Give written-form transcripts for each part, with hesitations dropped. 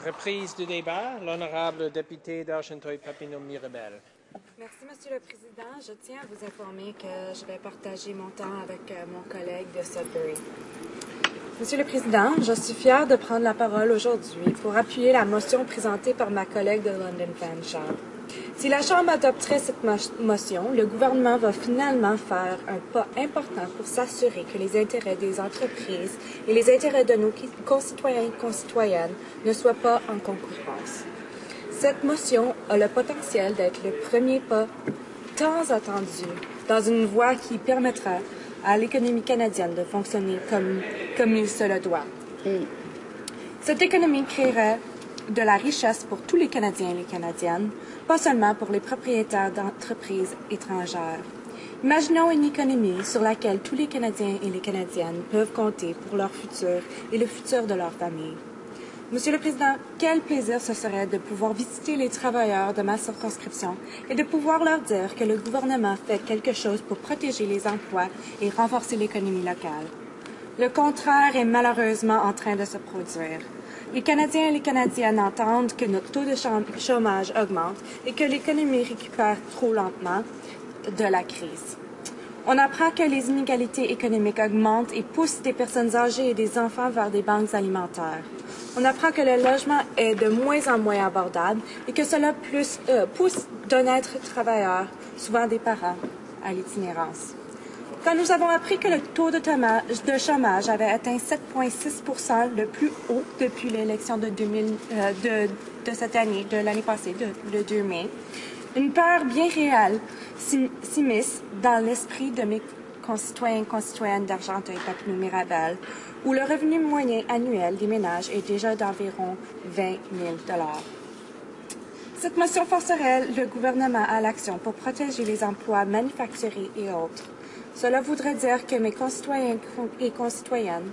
Reprise du débat, l'honorable député d'Argenteuil-Papineau-Mirabel. Merci, Monsieur le Président. Je tiens à vous informer que je vais partager mon temps avec mon collègue de Sudbury. Monsieur le Président, je suis fière de prendre la parole aujourd'hui pour appuyer la motion présentée par ma collègue de London Fanshawe. Si la Chambre adopterait cette motion, le gouvernement va finalement faire un pas important pour s'assurer que les intérêts des entreprises et les intérêts de nos concitoyens et concitoyennes ne soient pas en concurrence. Cette motion a le potentiel d'être le premier pas tant attendu dans une voie qui permettra à l'économie canadienne de fonctionner comme il se le doit. Cette économie créerait de la richesse pour tous les Canadiens et les Canadiennes, pas seulement pour les propriétaires d'entreprises étrangères. Imaginons une économie sur laquelle tous les Canadiens et les Canadiennes peuvent compter pour leur futur et le futur de leur famille. Monsieur le Président, quel plaisir ce serait de pouvoir visiter les travailleurs de ma circonscription et de pouvoir leur dire que le gouvernement fait quelque chose pour protéger les emplois et renforcer l'économie locale. Le contraire est malheureusement en train de se produire. Les Canadiens et les Canadiennes entendent que notre taux de chômage augmente et que l'économie récupère trop lentement de la crise. On apprend que les inégalités économiques augmentent et poussent des personnes âgées et des enfants vers des banques alimentaires. On apprend que le logement est de moins en moins abordable et que cela pousse d'honnêtes travailleurs, souvent des parents, à l'itinérance. Quand nous avons appris que le taux de chômage avait atteint 7,6 % le plus haut depuis l'élection de cette année, de l'année passée, le 2 mai, une peur bien réelle s'immisce dans l'esprit de mes concitoyens et concitoyennes d'Argenteuil-Papineau-Mirabel, où le revenu moyen annuel des ménages est déjà d'environ 20 000 $. Cette motion forcerait le gouvernement à l'action pour protéger les emplois manufacturiers et autres. Cela voudrait dire que mes concitoyens et concitoyennes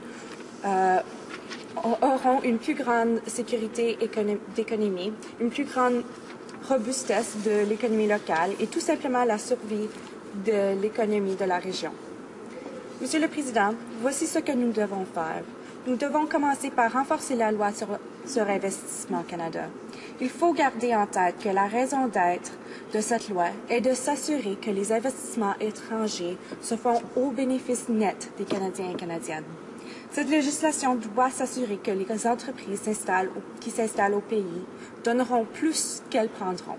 auront une plus grande sécurité d'économie, une plus grande robustesse de l'économie locale et tout simplement la survie de l'économie de la région. Monsieur le Président, voici ce que nous devons faire. Nous devons commencer par renforcer la loi sur Investissement Canada. Il faut garder en tête que la raison d'être de cette loi est de s'assurer que les investissements étrangers se font au bénéfice net des Canadiens et Canadiennes. Cette législation doit s'assurer que les entreprises qui s'installent au pays donneront plus qu'elles prendront.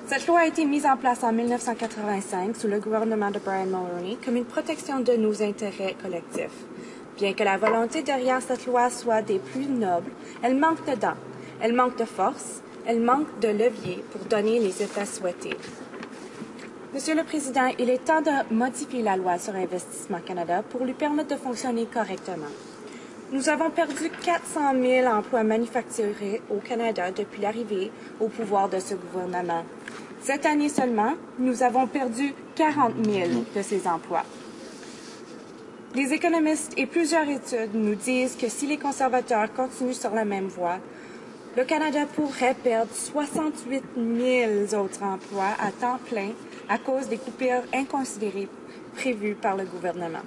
Cette loi a été mise en place en 1985 sous le gouvernement de Brian Mulroney comme une protection de nos intérêts collectifs. Bien que la volonté derrière cette loi soit des plus nobles, elle manque de dents, elle manque de force, elle manque de levier pour donner les effets souhaités. Monsieur le Président, il est temps de modifier la loi sur Investissement Canada pour lui permettre de fonctionner correctement. Nous avons perdu 400 000 emplois manufacturiers au Canada depuis l'arrivée au pouvoir de ce gouvernement. Cette année seulement, nous avons perdu 40 000 de ces emplois. Les économistes et plusieurs études nous disent que si les conservateurs continuent sur la même voie, le Canada pourrait perdre 68 000 autres emplois à temps plein à cause des coupures inconsidérées prévues par le gouvernement.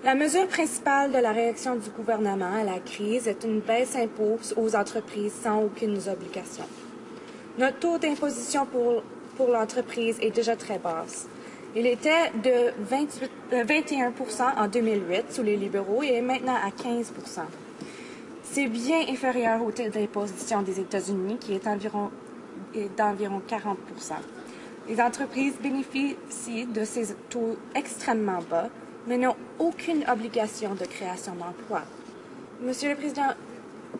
La mesure principale de la réaction du gouvernement à la crise est une baisse d'impôts aux entreprises sans aucune obligation. Notre taux d'imposition pour l'entreprise est déjà très basse. Il était de 21 % en 2008 sous les libéraux et est maintenant à 15 %. C'est bien inférieur au taux d'imposition des États-Unis qui est d'environ 40 %. Les entreprises bénéficient de ces taux extrêmement bas, mais n'ont aucune obligation de création d'emplois. Monsieur le Président,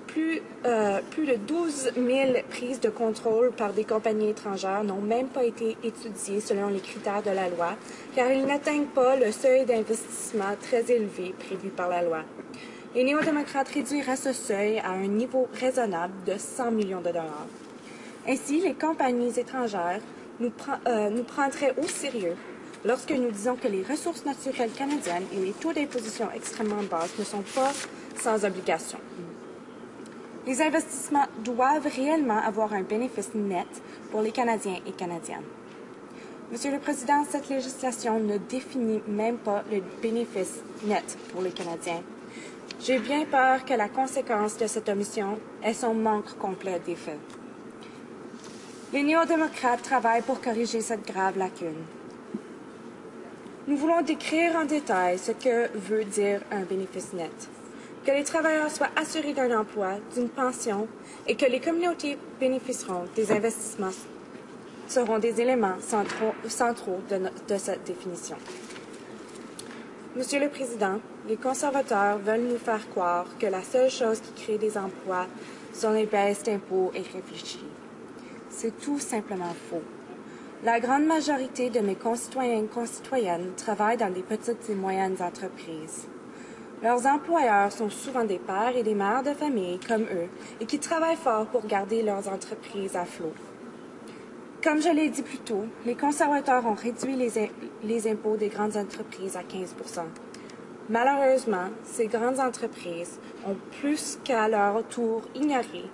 plus de 12 000 prises de contrôle par des compagnies étrangères n'ont même pas été étudiées selon les critères de la loi, car ils n'atteignent pas le seuil d'investissement très élevé prévu par la loi. Les néo-démocrates réduiraient ce seuil à un niveau raisonnable de 100 millions de dollars. Ainsi, les compagnies étrangères nous prendraient au sérieux lorsque nous disons que les ressources naturelles canadiennes et les taux d'imposition extrêmement bas ne sont pas sans obligation. Les investissements doivent réellement avoir un bénéfice net pour les Canadiens et Canadiennes. Monsieur le Président, cette législation ne définit même pas le bénéfice net pour les Canadiens. J'ai bien peur que la conséquence de cette omission est son manque complet d'effet. Les néo-démocrates travaillent pour corriger cette grave lacune. Nous voulons décrire en détail ce que veut dire un bénéfice net, que les travailleurs soient assurés d'un emploi, d'une pension et que les communautés bénéficieront des investissements seront des éléments centraux de cette définition. Monsieur le Président, les conservateurs veulent nous faire croire que la seule chose qui crée des emplois sont les baisses d'impôts et réfléchis. C'est tout simplement faux. La grande majorité de mes concitoyens et concitoyennes travaillent dans des petites et moyennes entreprises. Leurs employeurs sont souvent des pères et des mères de famille comme eux et qui travaillent fort pour garder leurs entreprises à flot. Comme je l'ai dit plus tôt, les conservateurs ont réduit les impôts des grandes entreprises à 15 %. Malheureusement, ces grandes entreprises ont plus qu'à leur tour ignoré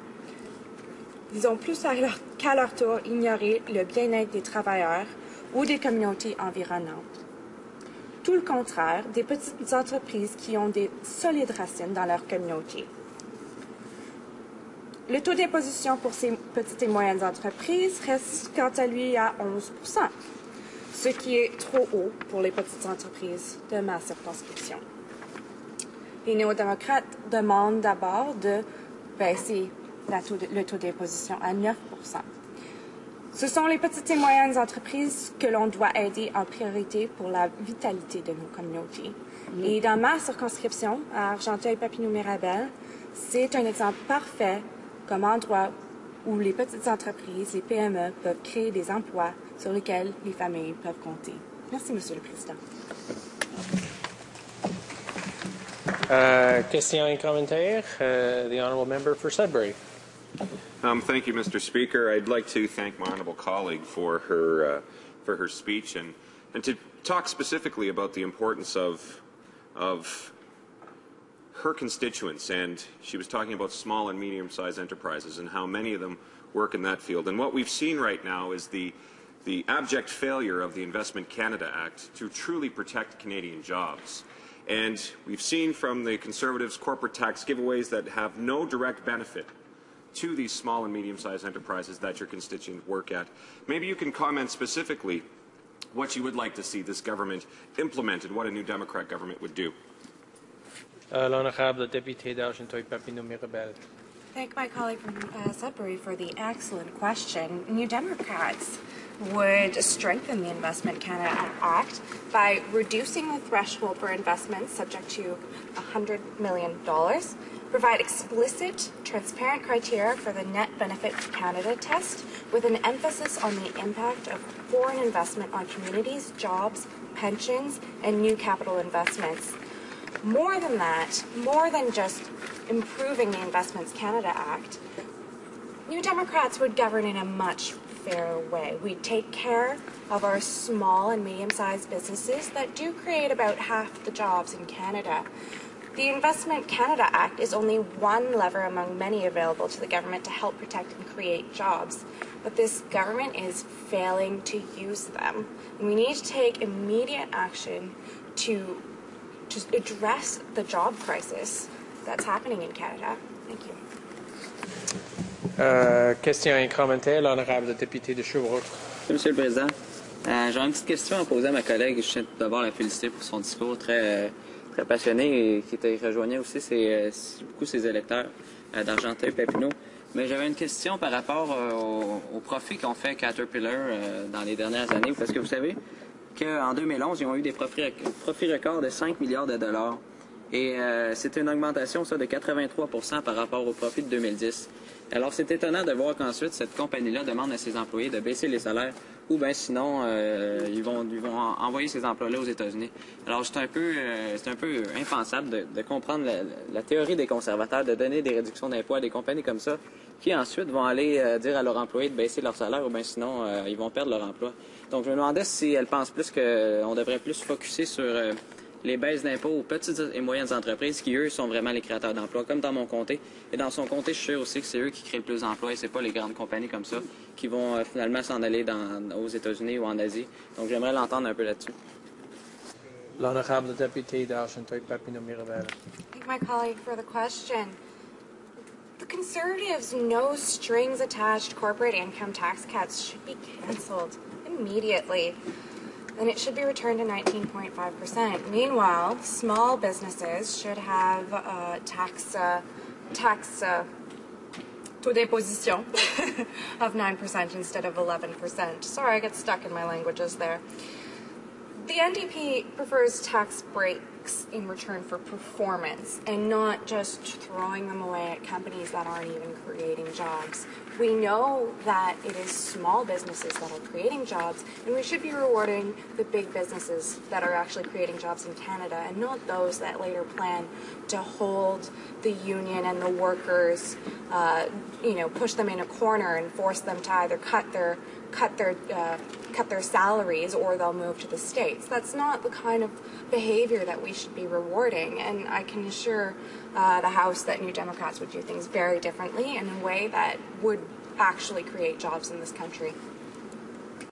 le bien-être des travailleurs ou des communautés environnantes. Tout le contraire des petites entreprises qui ont des solides racines dans leur communauté. Le taux d'imposition pour ces petites et moyennes entreprises reste quant à lui à 11 %, ce qui est trop haut pour les petites entreprises de ma circonscription. Les néo-démocrates demandent d'abord de baisser le taux d'imposition à 9 %. Ce sont les petites et moyennes entreprises que l'on doit aider en priorité pour la vitalité de nos communautés. Et dans ma circonscription, à Argenteuil-Papineau-Mirabel, c'est un exemple parfait comme endroit où les petites entreprises, les PME, peuvent créer des emplois sur lesquels les familles peuvent compter. Merci, Monsieur le Président. Questions et commentaires? The Honourable Member for Sudbury. Thank you, Mr. Speaker. I'd like to thank my honourable colleague for her speech and to talk specifically about the importance of her constituents. And she was talking about small and medium-sized enterprises and how many of them work in that field. And what we've seen right now is the abject failure of the Investment Canada Act to truly protect Canadian jobs. And we've seen from the Conservatives corporate tax giveaways that have no direct benefit to these small and medium-sized enterprises that your constituents work at. Maybe you can comment specifically what you would like to see this government implement and what a new Democrat government would do. L'honorable député d'Argenteuil-Papineau-Mirabel. Thank my colleague from Sudbury for the excellent question. New Democrats would strengthen the Investment Canada Act by reducing the threshold for investments subject to $100 million, provide explicit, transparent criteria for the net benefit to Canada test with an emphasis on the impact of foreign investment on communities, jobs, pensions, and new capital investments. More than that, more than just improving the Investments Canada Act, New Democrats would govern in a much fairer way. We'd take care of our small and medium-sized businesses that do create about half the jobs in Canada. The Investment Canada Act is only one lever among many available to the government to help protect and create jobs, but this government is failing to use them. And we need to take immediate action to address the job crisis that's happening in Canada. Thank you. Questions et commentaires, l'honorable député de Sherbrooke. Monsieur le Président, j'ai une petite question à poser à ma collègue. Je tiens tout d'abord à la féliciter pour son discours très passionné et qui rejoignait aussi beaucoup ses électeurs d'Argenteuil-Papineau. Mais j'avais une question par rapport au profit qu'ont fait Caterpillar dans les dernières années. Parce que vous savez qu'en 2011, ils ont eu des profits records de 5 milliards de dollars. Et c'était une augmentation de 83 % par rapport au profit de 2010. Alors, c'est étonnant de voir qu'ensuite, cette compagnie-là demande à ses employés de baisser les salaires ou bien sinon, ils vont envoyer ces emplois-là aux États-Unis. Alors, c'est un peu impensable de comprendre la théorie des conservateurs, de donner des réductions d'impôts à des compagnies comme ça, qui ensuite vont aller dire à leurs employés de baisser leur salaire ou bien sinon, ils vont perdre leur emploi. Donc, je me demandais si elle pense plus qu'on devrait plus focusser sur les baisses d'impôts aux petites et moyennes entreprises qui, eux, sont vraiment les créateurs d'emplois, comme dans mon comté. Et dans son comté, je suis sûr aussi que c'est eux qui créent le plus d'emplois et c'est pas les grandes compagnies comme ça qui vont finalement s'en aller aux États-Unis ou en Asie. Donc, j'aimerais l'entendre un peu là-dessus. L'honorable député d'Argenteuil-Papineau-Mirabel. Thank my colleague for the question. The Conservatives' no strings attached corporate income tax cuts should be canceled immediately, and it should be returned to 19.5%. Meanwhile, small businesses should have tax taux d'imposition of 9% instead of 11%. Sorry, I get stuck in my languages there. The NDP prefers tax breaks in return for performance and not just throwing them away at companies that aren't even creating jobs. We know that it is small businesses that are creating jobs, and we should be rewarding the big businesses that are actually creating jobs in Canada and not those that later plan to hold the union and the workers, push them in a corner and force them to either cut their salaries or they'll move to the States. That's not the kind of behavior that we should be rewarding, and I can assure the House that New Democrats would do things very differently in a way that would actually create jobs in this country.